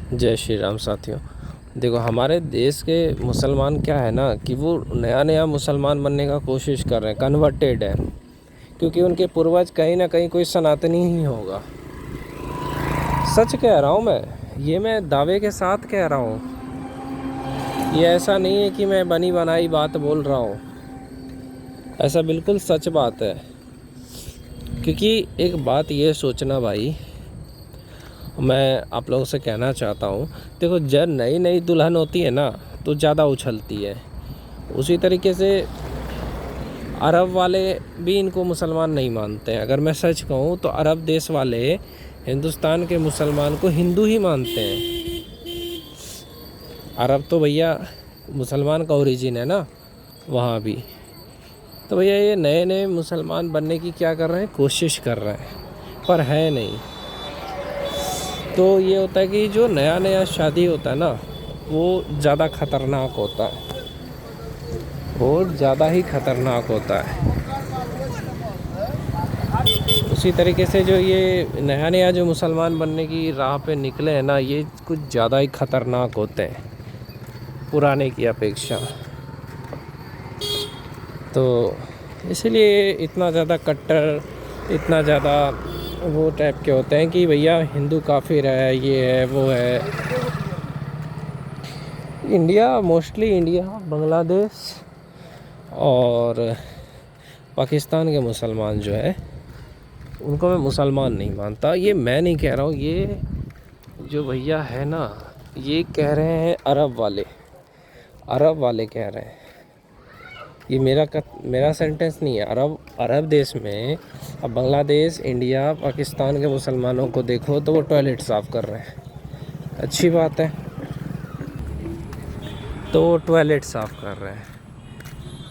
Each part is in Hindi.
जय श्री राम साथियों। देखो, हमारे देश के मुसलमान क्या है ना कि वो नया नया मुसलमान बनने का कोशिश कर रहे हैं, कन्वर्टेड है, क्योंकि उनके पूर्वज कहीं ना कहीं कोई सनातनी ही होगा। सच कह रहा हूँ मैं दावे के साथ कह रहा हूँ। ये ऐसा नहीं है कि मैं बनी बनाई बात बोल रहा हूँ, ऐसा बिल्कुल सच बात है। क्योंकि एक बात ये सोचना भाई, मैं आप लोगों से कहना चाहता हूँ, देखो जब नई नई दुल्हन होती है ना तो ज़्यादा उछलती है। उसी तरीके से अरब वाले भी इनको मुसलमान नहीं मानते हैं। अगर मैं सच कहूँ तो अरब देश वाले हिंदुस्तान के मुसलमान को हिंदू ही मानते हैं। अरब तो भैया मुसलमान का ओरिजिन है ना वहाँ भी। तो भैया ये नए नए मुसलमान बनने की क्या कर रहे हैं, कोशिश कर रहे हैं, पर है नहीं। तो ये होता है कि जो नया नया शादी होता है ना वो ज़्यादा ख़तरनाक होता है, वो ज़्यादा ही ख़तरनाक होता है। उसी तरीके से जो ये नया नया जो मुसलमान बनने की राह पे निकले हैं ना, ये कुछ ज़्यादा ही ख़तरनाक होते हैं पुराने की अपेक्षा। तो इसलिए इतना ज़्यादा कट्टर, इतना ज़्यादा वो टाइप के होते हैं कि भैया हिंदू काफिर है, ये है वो है। इंडिया, मोस्टली इंडिया, बांग्लादेश और पाकिस्तान के मुसलमान जो है उनको मैं मुसलमान नहीं मानता। ये मैं नहीं कह रहा हूँ, ये जो भैया है ना ये कह रहे हैं, अरब वाले कह रहे हैं। ये मेरा सेंटेंस नहीं है। अरब देश में अब बांग्लादेश, इंडिया, पाकिस्तान के मुसलमानों को देखो तो वो टॉयलेट साफ़ कर रहे हैं, अच्छी बात है, तो वो टॉयलेट साफ़ कर रहे हैं।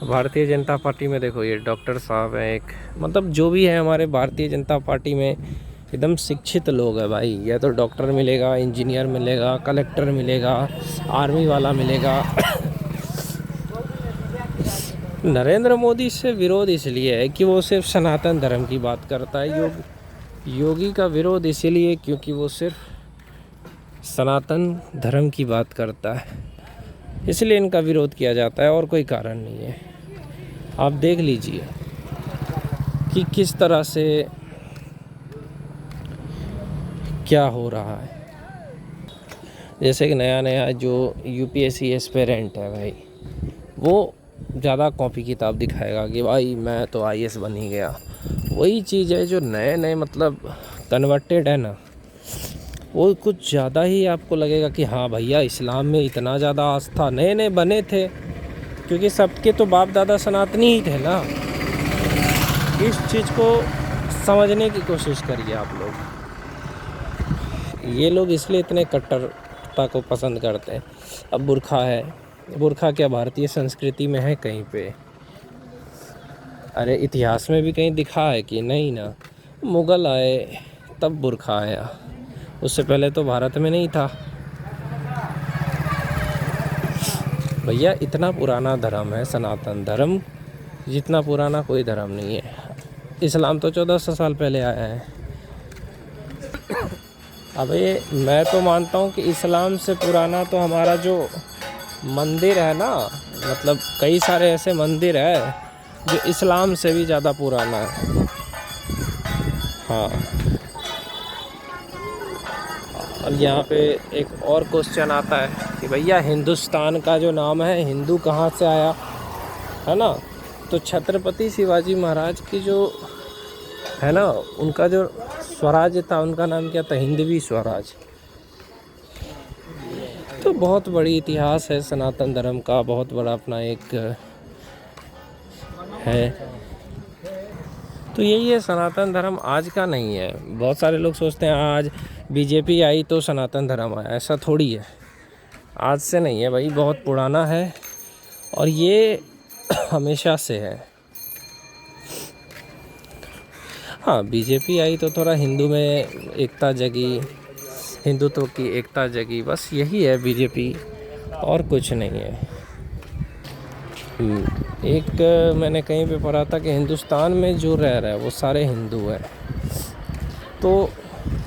भारतीय जनता पार्टी में देखो, ये डॉक्टर साहब हैं, एक मतलब जो भी है हमारे भारतीय जनता पार्टी में एकदम शिक्षित लोग हैं भाई। या तो डॉक्टर मिलेगा, इंजीनियर मिलेगा, कलेक्टर मिलेगा, आर्मी वाला मिलेगा। नरेंद्र मोदी से विरोध इसलिए है कि वो सिर्फ सनातन धर्म की बात करता है। योगी का विरोध इसीलिए क्योंकि वो सिर्फ सनातन धर्म की बात करता है, इसलिए इनका विरोध किया जाता है, और कोई कारण नहीं है। आप देख लीजिए कि किस तरह से क्या हो रहा है। जैसे कि नया नया जो यूपीएससी एस्पिरेंट है भाई, वो ज़्यादा कॉपी किताब दिखाएगा कि भाई मैं तो आईएएस बन ही गया। वही चीज़ है जो नए नए मतलब कन्वर्टेड है ना, वो कुछ ज़्यादा ही आपको लगेगा कि हाँ भैया इस्लाम में इतना ज़्यादा आस्था। नए नए बने थे क्योंकि सबके तो बाप दादा सनातनी ही थे ना। इस चीज़ को समझने की कोशिश करिए आप लोग। ये लोग इसलिए इतने कट्टरता को पसंद करते हैं। अब बुर्खा है, बुर्खा क्या भारतीय संस्कृति में है कहीं पे? अरे इतिहास में भी कहीं दिखा है कि नहीं ना। मुग़ल आए तब बुर्खा आया, उससे पहले तो भारत में नहीं था भैया। इतना पुराना धर्म है सनातन धर्म, जितना पुराना कोई धर्म नहीं है। इस्लाम तो 1400 साल पहले आया है। अब ये मैं तो मानता हूँ कि इस्लाम से पुराना तो हमारा जो मंदिर है ना, मतलब कई सारे ऐसे मंदिर है जो इस्लाम से भी ज़्यादा पुराना है। हाँ, और यहाँ पे एक और क्वेश्चन आता है कि भैया हिंदुस्तान का जो नाम है, हिंदू कहाँ से आया, है ना? तो छत्रपति शिवाजी महाराज की जो है ना, उनका जो स्वराज था, उनका नाम क्या था? हिंदवी स्वराज। तो बहुत बड़ी इतिहास है सनातन धर्म का, बहुत बड़ा अपना एक है। तो यही है, सनातन धर्म आज का नहीं है। बहुत सारे लोग सोचते हैं आज बीजेपी आई तो सनातन धर्म आया, ऐसा थोड़ी है। आज से नहीं है भाई, बहुत पुराना है और ये हमेशा से है। हाँ, बीजेपी आई तो थोड़ा हिंदू में एकता जगी, हिंदुत्व की एकता जगी, बस यही है बीजेपी, और कुछ नहीं है। एक मैंने कहीं पे पढ़ा था कि हिंदुस्तान में जो रह रहा है वो सारे हिंदू हैं। तो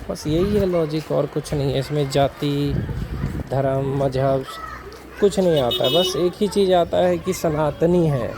बस यही है लॉजिक, और कुछ नहीं है इसमें। जाति, धर्म, मजहब कुछ नहीं आता है, बस एक ही चीज़ आता है कि सनातनी है।